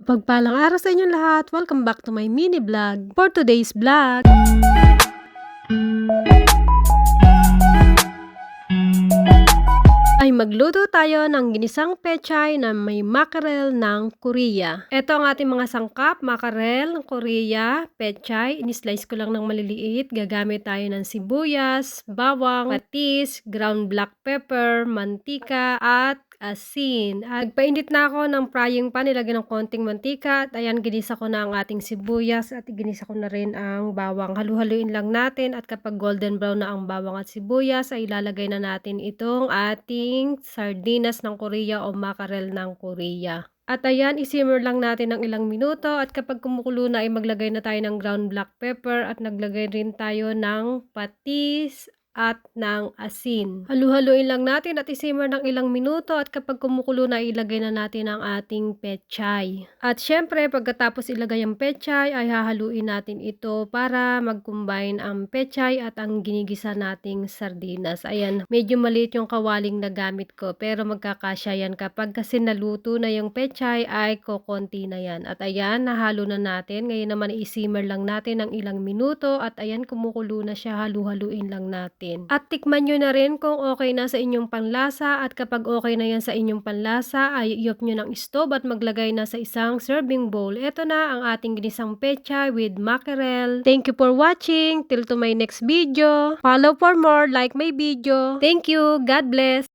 Pagpalang araw sa inyong lahat. Welcome back to my mini vlog. For today's vlog, ay magluto tayo ng ginisang pechay na may mackerel ng Korea. Ito ang ating mga sangkap: mackerel ng Korea, pechay, inislice ko lang ng maliliit. Gagamit tayo ng sibuyas, bawang, patis, ground black pepper, mantika, at asin. At nagpainit na ako ng frying pan, nilagyan ng konting mantika, at ayan, ginisa ko na ang ating sibuyas at ginisa ko na rin ang bawang. Halu-haluin lang natin, at kapag golden brown na ang bawang at sibuyas ay ilalagay na natin itong ating sardinas ng Korea o mackerel ng Korea. At ayan, isimmer lang natin ng ilang minuto, at kapag kumukulo na ay maglagay na tayo ng ground black pepper at naglagay rin tayo ng patis at ng asin. Halu-haluin lang natin at isimmer ng ilang minuto, at kapag kumukulo na ilagay na natin ang ating pechay. At syempre, pagkatapos ilagay ang pechay ay hahaluin natin ito para mag-combine ang pechay at ang ginigisa nating sardinas. Ayan, medyo maliit yung kawaling na gamit ko, pero magkakasya yan kapag kasi naluto na yung pechay ay kokonti na yan. At ayan, nahalo na natin. Ngayon naman isimmer lang natin ng ilang minuto, at ayan, kumukulo na siya. Halu-haluin lang natin. At tikman nyo na rin kung okay na sa inyong panlasa, at kapag okay na yan sa inyong panlasa ay i-off nyo ng stove at maglagay na sa isang serving bowl. Ito na ang ating ginisang pechay with mackerel. Thank you for watching. Till to my next video. Follow for more, like my video. Thank you. God bless.